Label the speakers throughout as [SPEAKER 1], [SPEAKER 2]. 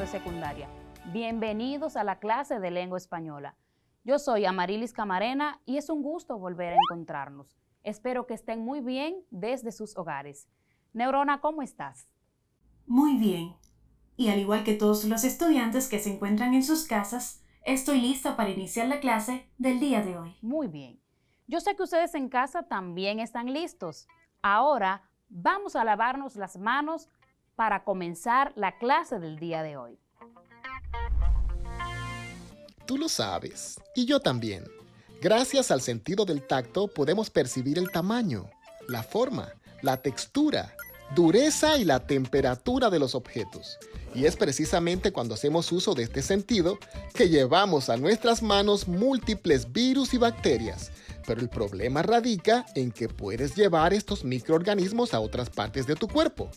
[SPEAKER 1] de secundaria. Bienvenidos a la clase de lengua española. Yo soy Amarilis Camarena y es un gusto volver a encontrarnos. Espero que estén muy bien desde sus hogares. Neurona, ¿cómo estás?
[SPEAKER 2] Muy bien. Y al igual que todos los estudiantes que se encuentran en sus casas, estoy lista para iniciar la clase del día de hoy.
[SPEAKER 1] Muy bien. Yo sé que ustedes en casa también están listos. Ahora vamos a lavarnos las manos para comenzar la clase del día de hoy.
[SPEAKER 3] Tú lo sabes, y yo también. Gracias al sentido del tacto podemos percibir el tamaño, la forma, la textura, dureza y la temperatura de los objetos. Y es precisamente cuando hacemos uso de este sentido que llevamos a nuestras manos múltiples virus y bacterias. Pero el problema radica en que puedes llevar estos microorganismos a otras partes de tu cuerpo.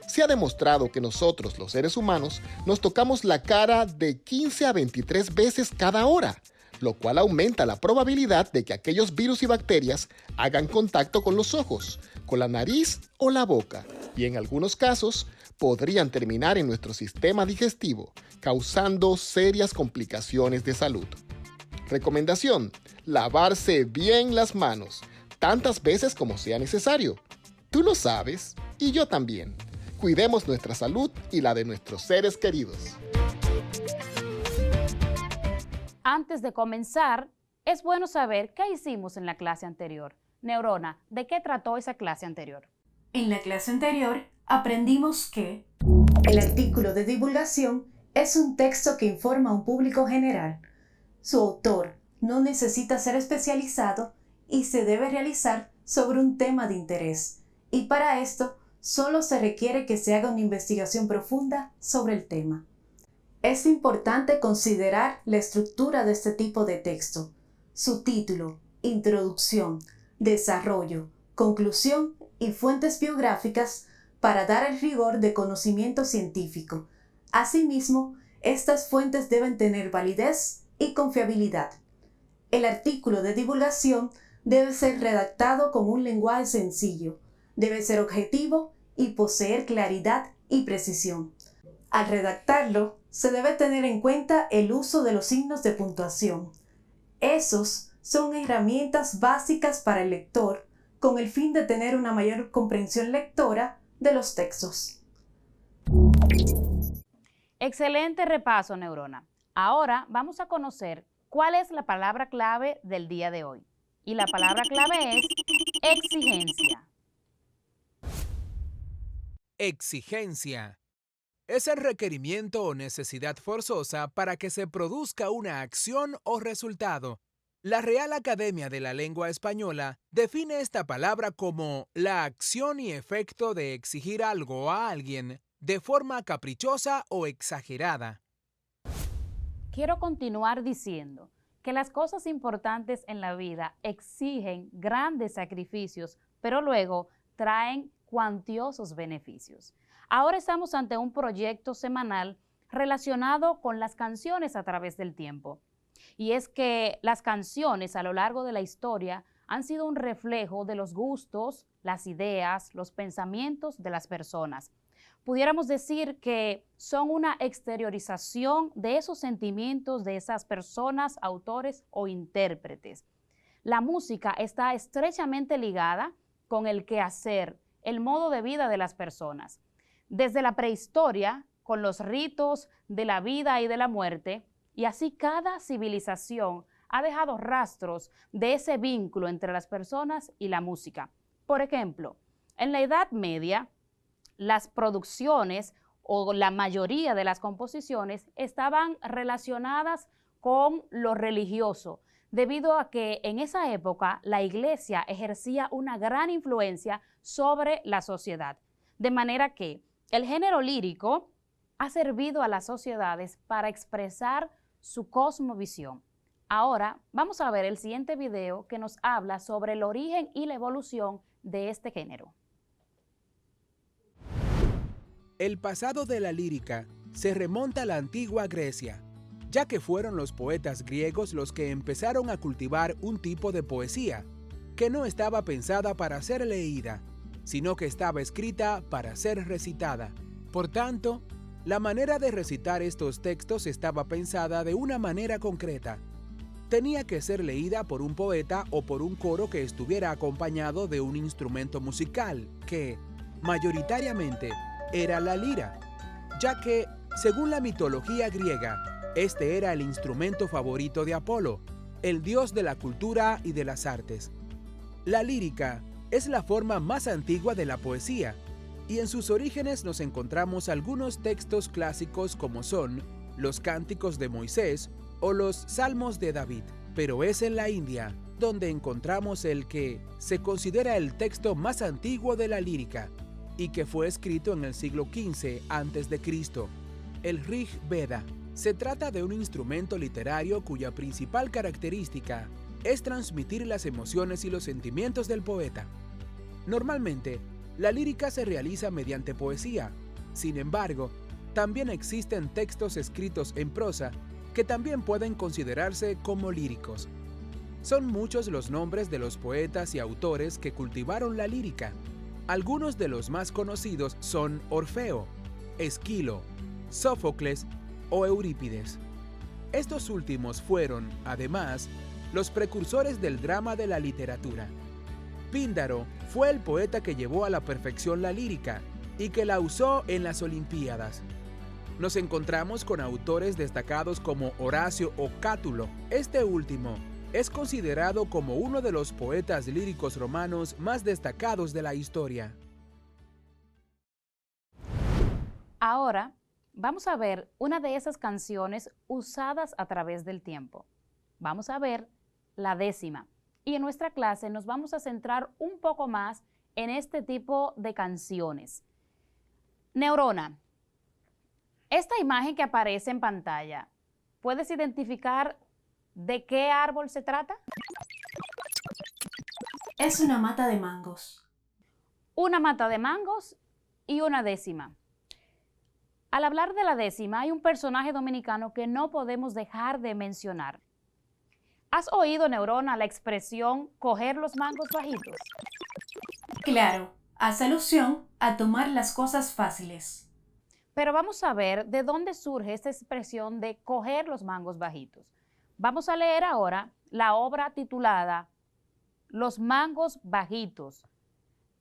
[SPEAKER 3] Se ha demostrado que nosotros, los seres humanos, nos tocamos la cara de 15 a 23 veces cada hora, lo cual aumenta la probabilidad de que aquellos virus y bacterias hagan contacto con los ojos, con la nariz o la boca, y en algunos casos podrían terminar en nuestro sistema digestivo, causando serias complicaciones de salud. Recomendación: lavarse bien las manos, tantas veces como sea necesario. Tú lo sabes, y yo también. Cuidemos nuestra salud y la de nuestros seres queridos.
[SPEAKER 1] Antes de comenzar, es bueno saber qué hicimos en la clase anterior. Neurona, ¿de qué trató esa clase anterior?
[SPEAKER 2] En la clase anterior aprendimos que el artículo de divulgación es un texto que informa a un público general. Su autor no necesita ser especializado y se debe realizar sobre un tema de interés. Y para esto, solo se requiere que se haga una investigación profunda sobre el tema. Es importante considerar la estructura de este tipo de texto: su título, introducción, desarrollo, conclusión y fuentes biográficas para dar el rigor de conocimiento científico. Asimismo, estas fuentes deben tener validez y confiabilidad. El artículo de divulgación debe ser redactado con un lenguaje sencillo, debe ser objetivo y poseer claridad y precisión. Al redactarlo, se debe tener en cuenta el uso de los signos de puntuación. Esos son herramientas básicas para el lector con el fin de tener una mayor comprensión lectora de los textos.
[SPEAKER 1] Excelente repaso, Neurona. Ahora vamos a conocer cuál es la palabra clave del día de hoy. Y la palabra clave es exigencia.
[SPEAKER 4] Exigencia. Es el requerimiento o necesidad forzosa para que se produzca una acción o resultado. La Real Academia de la Lengua Española define esta palabra como la acción y efecto de exigir algo a alguien de forma caprichosa o exagerada.
[SPEAKER 1] Quiero continuar diciendo que las cosas importantes en la vida exigen grandes sacrificios, pero luego traen cuantiosos beneficios. Ahora estamos ante un proyecto semanal relacionado con las canciones a través del tiempo. Y es que las canciones a lo largo de la historia han sido un reflejo de los gustos, las ideas, los pensamientos de las personas. Pudiéramos decir que son una exteriorización de esos sentimientos de esas personas, autores o intérpretes. La música está estrechamente ligada con el quehacer, el modo de vida de las personas. Desde la prehistoria, con los ritos de la vida y de la muerte, y así cada civilización ha dejado rastros de ese vínculo entre las personas y la música. Por ejemplo, en la Edad Media, las producciones o la mayoría de las composiciones estaban relacionadas con lo religioso, debido a que en esa época la Iglesia ejercía una gran influencia sobre la sociedad. De manera que el género lírico ha servido a las sociedades para expresar su cosmovisión. Ahora vamos a ver el siguiente video que nos habla sobre el origen y la evolución de este género.
[SPEAKER 4] El pasado de la lírica se remonta a la antigua Grecia, ya que fueron los poetas griegos los que empezaron a cultivar un tipo de poesía que no estaba pensada para ser leída, sino que estaba escrita para ser recitada. Por tanto, La manera de recitar estos textos estaba pensada de una manera concreta. Tenía que ser leída por un poeta o por un coro que estuviera acompañado de un instrumento musical, que, mayoritariamente, era la lira, ya que, según la mitología griega, este era el instrumento favorito de Apolo, el dios de la cultura y de las artes. La lírica es la forma más antigua de la poesía, y en sus orígenes nos encontramos algunos textos clásicos como son los Cánticos de Moisés o los Salmos de David, pero es en la India donde encontramos el que se considera el texto más antiguo de la lírica y que fue escrito en el siglo XV a.C., el Rig Veda. Se trata de un instrumento literario cuya principal característica es transmitir las emociones y los sentimientos del poeta. Normalmente, la lírica se realiza mediante poesía. Sin embargo, también existen textos escritos en prosa que también pueden considerarse como líricos. Son muchos los nombres de los poetas y autores que cultivaron la lírica. Algunos de los más conocidos son Orfeo, Esquilo, Sófocles o Eurípides. Estos últimos fueron, además, los precursores del drama de la literatura. Píndaro fue el poeta que llevó a la perfección la lírica y que la usó en las Olimpiadas. Nos encontramos con autores destacados como Horacio o Cátulo. Este último es considerado como uno de los poetas líricos romanos más destacados de la historia.
[SPEAKER 1] Ahora, vamos a ver una de esas canciones usadas a través del tiempo. Vamos a ver la décima. Y en nuestra clase nos vamos a centrar un poco más en este tipo de canciones. Neurona, esta imagen que aparece en pantalla, ¿puedes identificar de qué árbol se trata?
[SPEAKER 2] Es una mata de mangos.
[SPEAKER 1] Una mata de mangos y una décima. Al hablar de la décima, hay un personaje dominicano que no podemos dejar de mencionar. ¿Has oído, Neurona, la expresión coger los mangos bajitos?
[SPEAKER 2] Claro, hace alusión a tomar las cosas fáciles.
[SPEAKER 1] Pero vamos a ver de dónde surge esta expresión de coger los mangos bajitos. Vamos a leer ahora la obra titulada Los mangos bajitos,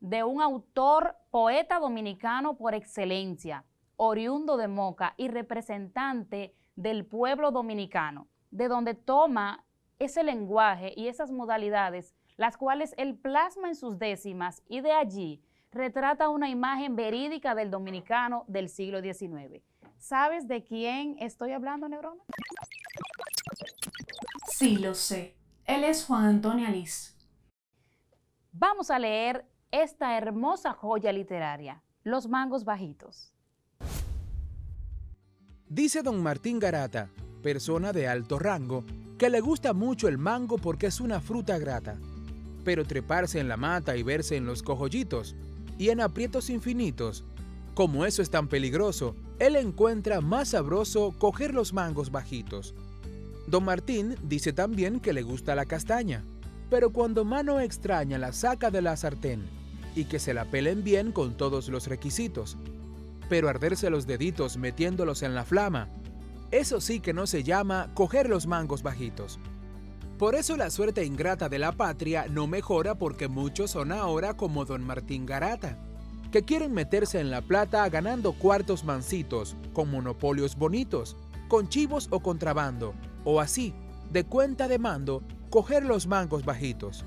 [SPEAKER 1] de un autor, poeta dominicano por excelencia, oriundo de Moca y representante del pueblo dominicano, de donde toma ese lenguaje y esas modalidades, las cuales él plasma en sus décimas y de allí retrata una imagen verídica del dominicano del siglo XIX. ¿Sabes de quién estoy hablando, Neurona?
[SPEAKER 2] Sí, lo sé. Él es Juan Antonio Alís.
[SPEAKER 1] Vamos a leer esta hermosa joya literaria, Los mangos bajitos.
[SPEAKER 4] Dice don Martín Garata, persona de alto rango, que le gusta mucho el mango porque es una fruta grata. Pero treparse en la mata y verse en los cojollitos y en aprietos infinitos, como eso es tan peligroso, él encuentra más sabroso coger los mangos bajitos. Don Martín dice también que le gusta la castaña, pero cuando mano extraña la saca de la sartén y que se la pelen bien con todos los requisitos. Pero arderse los deditos metiéndolos en la flama, eso sí que no se llama coger los mangos bajitos. Por eso la suerte ingrata de la patria no mejora porque muchos son ahora como don Martín Garata, que quieren meterse en la plata ganando cuartos mancitos, con monopolios bonitos, con chivos o contrabando, o así, de cuenta de mando, coger los mangos bajitos.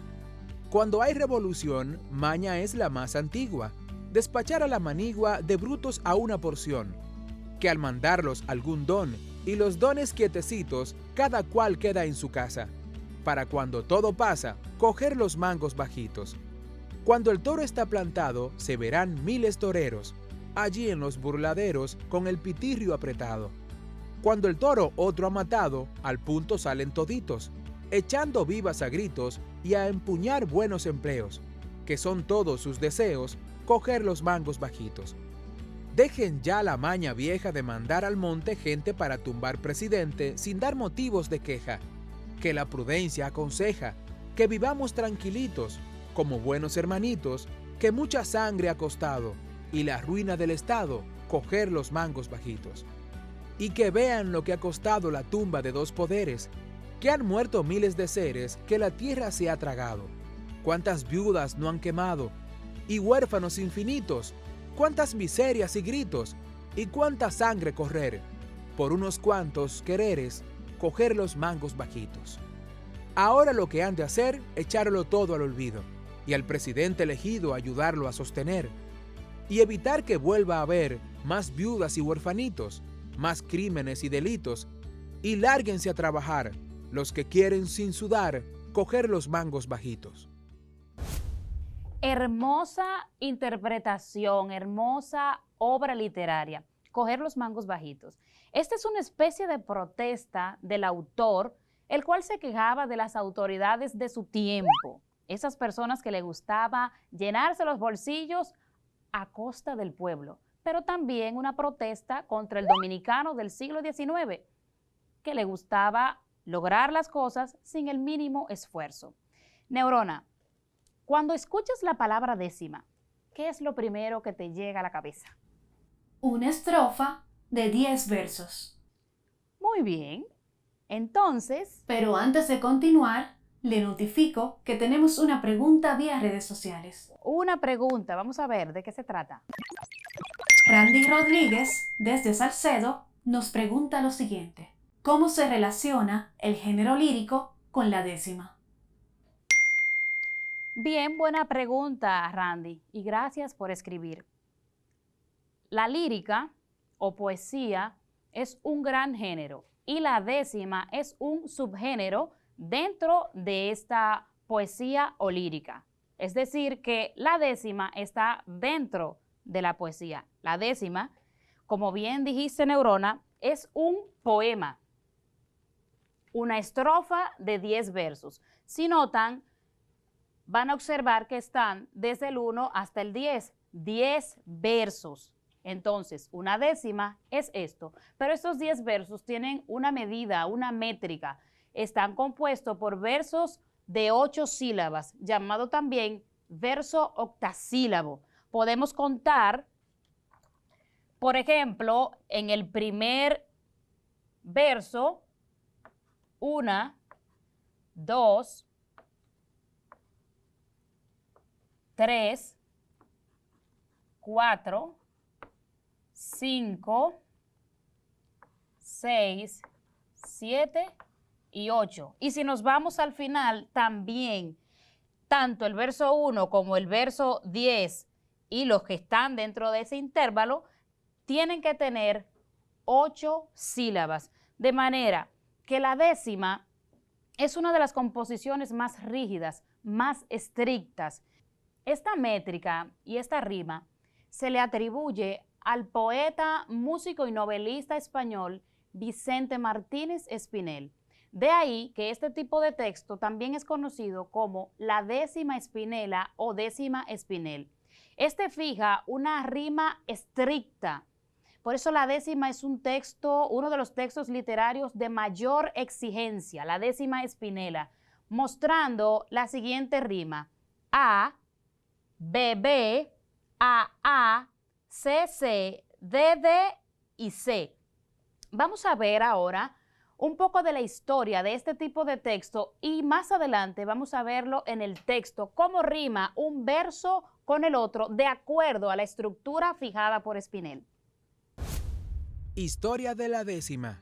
[SPEAKER 4] Cuando hay revolución, maña es la más antigua, despachar a la manigua de brutos a una porción, que al mandarlos algún don, y los dones quietecitos, cada cual queda en su casa, para cuando todo pasa, coger los mangos bajitos. Cuando el toro está plantado, se verán miles toreros, allí en los burladeros, con el pitirrio apretado. Cuando el toro otro ha matado, al punto salen toditos, echando vivas a gritos y a empuñar buenos empleos, que son todos sus deseos, coger los mangos bajitos. Dejen ya la maña vieja de mandar al monte gente para tumbar presidente sin dar motivos de queja, que la prudencia aconseja que vivamos tranquilitos, como buenos hermanitos, que mucha sangre ha costado, y la ruina del Estado coger los mangos bajitos. Y que vean lo que ha costado la tumba de dos poderes, que han muerto miles de seres que la tierra se ha tragado. Cuántas viudas no han quemado, y huérfanos infinitos, cuántas miserias y gritos, y cuánta sangre correr, por unos cuantos quereres, coger los mangos bajitos. Ahora lo que han de hacer, echarlo todo al olvido, y al presidente elegido ayudarlo a sostener, y evitar que vuelva a haber más viudas y huérfanitos, más crímenes y delitos, y lárguense a trabajar, los que quieren sin sudar, coger los mangos bajitos.
[SPEAKER 1] Hermosa interpretación, hermosa obra literaria. Coger los mangos bajitos. Esta es una especie de protesta del autor, el cual se quejaba de las autoridades de su tiempo. Esas personas que le gustaba llenarse los bolsillos a costa del pueblo. Pero también una protesta contra el dominicano del siglo XIX, que le gustaba lograr las cosas sin el mínimo esfuerzo. Neurona, cuando escuchas la palabra décima, ¿qué es lo primero que te llega a la cabeza?
[SPEAKER 2] Una estrofa de 10 versos.
[SPEAKER 1] Muy bien. Entonces,
[SPEAKER 2] Pero antes de continuar, le notifico que tenemos una pregunta vía redes sociales.
[SPEAKER 1] una pregunta. Vamos a ver de qué se trata.
[SPEAKER 2] Randy Rodríguez, desde Salcedo, nos pregunta lo siguiente. ¿Cómo se relaciona el género lírico con la décima?
[SPEAKER 1] Bien, buena pregunta, Randy, y gracias por escribir. La lírica o poesía es un gran género y la décima es un subgénero dentro de esta poesía o lírica. Es decir, que la décima está dentro de la poesía. La décima, como bien dijiste, Neurona, es un poema, una estrofa de 10 versos. Si notan, van a observar que están desde el 1 hasta el 10, 10 versos. Entonces, una décima es esto, pero estos 10 versos tienen una medida, una métrica. Están compuestos por versos de 8 sílabas, llamado también verso octasílabo. Podemos contar, por ejemplo, en el primer verso, 1, 2, 3, 4, 5, 6, 7 y 8. Y si nos vamos al final, también, tanto el verso 1 como el verso 10 y los que están dentro de ese intervalo, tienen que tener 8 sílabas. De manera que la décima es una de las composiciones más rígidas, más estrictas. Esta métrica y esta rima se le atribuye al poeta, músico y novelista español Vicente Martínez Espinel. De ahí que este tipo de texto también es conocido como la décima espinela o décima espinel. Este fija una rima estricta. Por eso la décima es un texto, uno de los textos literarios de mayor exigencia, la décima espinela, mostrando la siguiente rima: A, B, B, A, C, C, D, D y C. Vamos a ver ahora un poco de la historia de este tipo de texto y más adelante vamos a verlo en el texto, cómo rima un verso con el otro de acuerdo a la estructura fijada por Espinel.
[SPEAKER 4] Historia de la décima.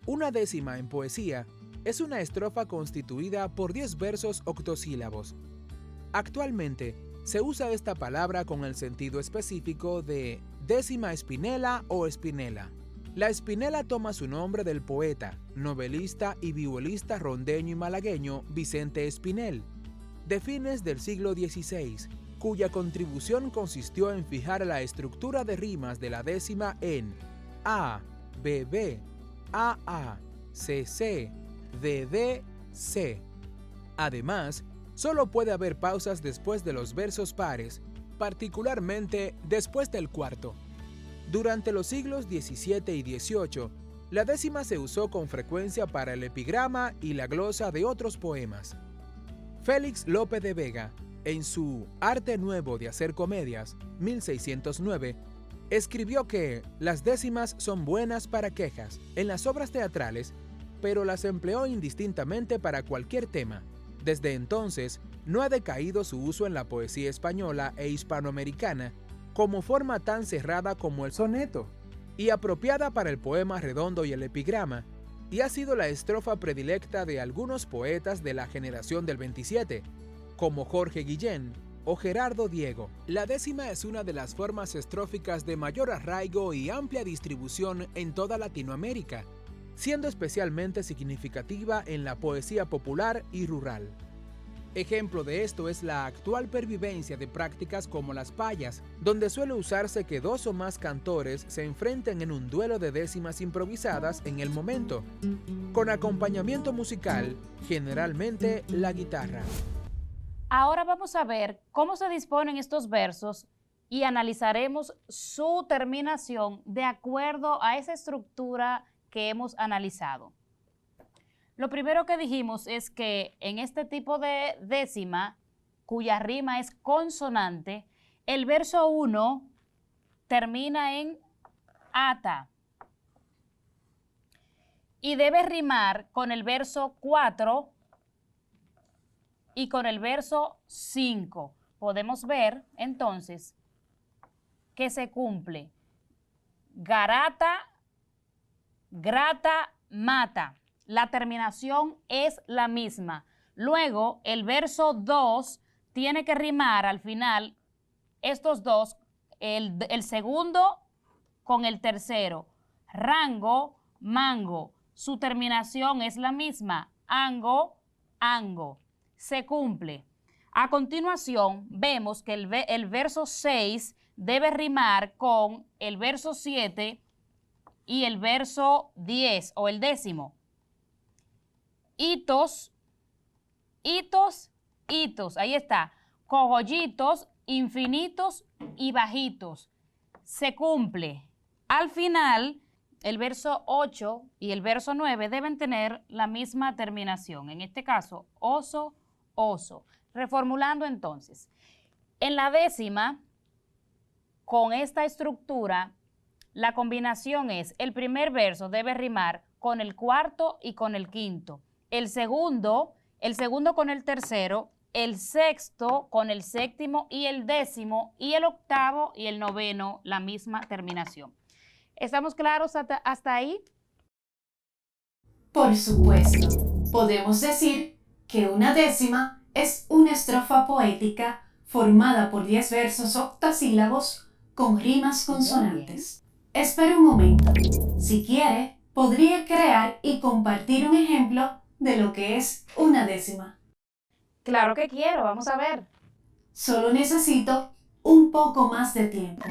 [SPEAKER 4] Una décima en poesía es una estrofa constituida por 10 versos octosílabos. Actualmente, se usa esta palabra con el sentido específico de décima espinela o espinela. La espinela toma su nombre del poeta, novelista y violista rondeño y malagueño Vicente Espinel, de fines del siglo XVI, cuya contribución consistió en fijar la estructura de rimas de la décima en A, B, B, A, C, C, D, D, C. Además, solo puede haber pausas después de los versos pares, particularmente después del cuarto. Durante los siglos XVII y XVIII, la décima se usó con frecuencia para el epigrama y la glosa de otros poemas. Félix Lope de Vega, en su Arte Nuevo de Hacer Comedias, 1609, escribió que las décimas son buenas para quejas en las obras teatrales, pero las empleó indistintamente para cualquier tema. Desde entonces, no ha decaído su uso en la poesía española e hispanoamericana como forma tan cerrada como el soneto, y apropiada para el poema redondo y el epigrama, y ha sido la estrofa predilecta de algunos poetas de la generación del 27, como Jorge Guillén o Gerardo Diego. La décima es una de las formas estróficas de mayor arraigo y amplia distribución en toda Latinoamérica, siendo especialmente significativa en la poesía popular y rural. Ejemplo de esto es la actual pervivencia de prácticas como las payas, donde suele usarse que dos o más cantores se enfrenten en un duelo de décimas improvisadas en el momento, con acompañamiento musical, generalmente la guitarra.
[SPEAKER 1] Ahora vamos a ver cómo se disponen estos versos y analizaremos su terminación de acuerdo a esa estructura que hemos analizado. Lo primero que dijimos es que en este tipo de décima, cuya rima es consonante, el verso 1 termina en ata y debe rimar con el verso 4 y con el verso 5. Podemos ver entonces que se cumple garata, grata, mata. La terminación es la misma. Luego, el verso 2 tiene que rimar al final estos dos, el segundo con el tercero. Rango, mango. Su terminación es la misma. Ango, ango. Se cumple. A continuación, vemos que el verso 6 debe rimar con el verso 7 y el verso 10 o el décimo. Hitos, hitos, hitos. Ahí está. Cogollitos, infinitos y bajitos. Se cumple. Al final, el verso 8 y el verso 9 deben tener la misma terminación. En este caso, oso, oso. Reformulando entonces. En la décima, con esta estructura, la combinación es, el primer verso debe rimar con el cuarto y con el quinto. El segundo con el tercero, el sexto con el séptimo y el décimo, y el octavo y el noveno, la misma terminación. ¿Estamos claros hasta ahí?
[SPEAKER 2] Por supuesto, podemos decir que una décima es una estrofa poética formada por 10 versos octasílabos con rimas consonantes. Espera un momento. Si quiere, podría crear y compartir un ejemplo de lo que es una décima.
[SPEAKER 1] Claro que quiero, vamos a ver.
[SPEAKER 2] Solo necesito un poco más de tiempo.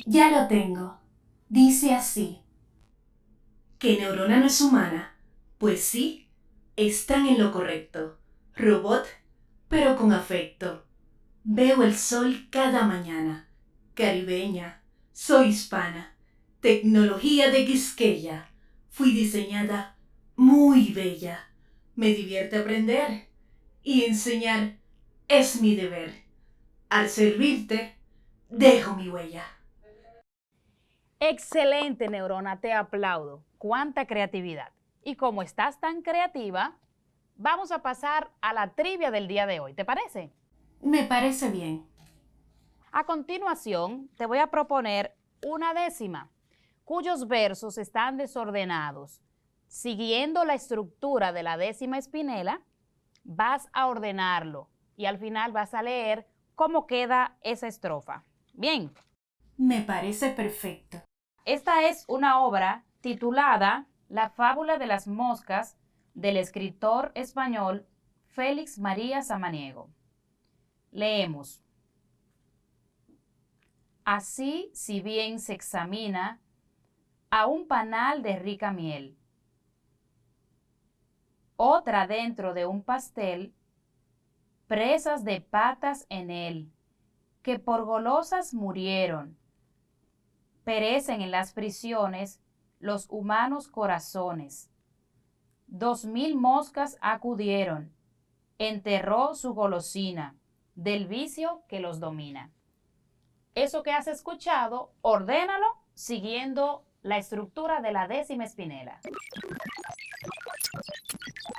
[SPEAKER 2] Ya lo tengo. Dice así. ¿Que neurona no es humana? Pues sí, están en lo correcto. Robot, pero con afecto. Veo el sol cada mañana. Caribeña, soy hispana. Tecnología de Quisqueya. Fui diseñada muy bella. Me divierte aprender y enseñar es mi deber. Al servirte, dejo mi huella.
[SPEAKER 1] Excelente, Neurona, te aplaudo. ¡Cuánta creatividad! Y como estás tan creativa, vamos a pasar a la trivia del día de hoy. ¿Te parece?
[SPEAKER 2] Me parece bien.
[SPEAKER 1] A continuación, te voy a proponer una décima, cuyos versos están desordenados. Siguiendo la estructura de la décima espinela, vas a ordenarlo y al final vas a leer cómo queda esa estrofa. Bien.
[SPEAKER 2] Me parece perfecto.
[SPEAKER 1] Esta es una obra titulada La fábula de las moscas del escritor español Félix María Samaniego. Leemos. Así, si bien se examina a un panal de rica miel, otra dentro de un pastel, presas de patas en él, que por golosas murieron, perecen en las prisiones los humanos corazones. 2000 moscas acudieron enterró su golosina del vicio que los domina. Eso que has escuchado, ordénalo siguiendo la estructura de la 10ª espinela.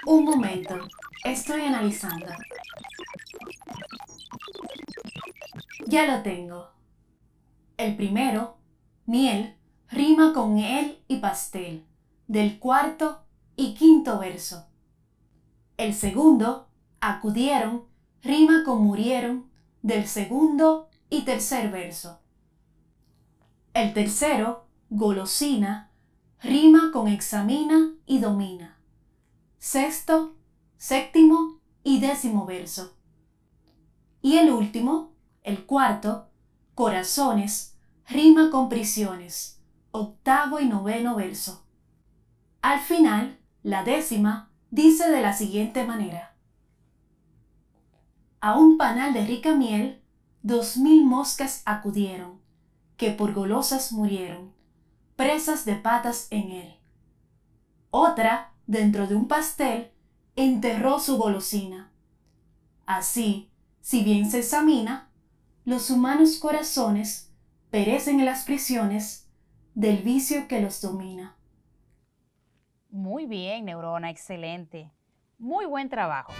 [SPEAKER 2] Un momento, estoy analizando. Ya lo tengo. El primero, miel, rima con el y pastel, del cuarto y quinto verso. El segundo, acudieron, rima con murieron, del segundo y tercer verso. El tercero, golosina, rima con examina y domina. Sexto, séptimo y 10º verso. Y el último, el cuarto, corazones, rima con prisiones, 8º y 9º verso. Al final, la 10ª dice de la siguiente manera: a un panal de rica miel, 2000 moscas acudieron, que por golosas murieron, presas de patas en él. Otra, dentro de un pastel, enterró su golosina. Así, si bien se examina, los humanos corazones perecen en las prisiones del vicio que los domina.
[SPEAKER 1] Muy bien, Neurona, excelente. Muy buen trabajo.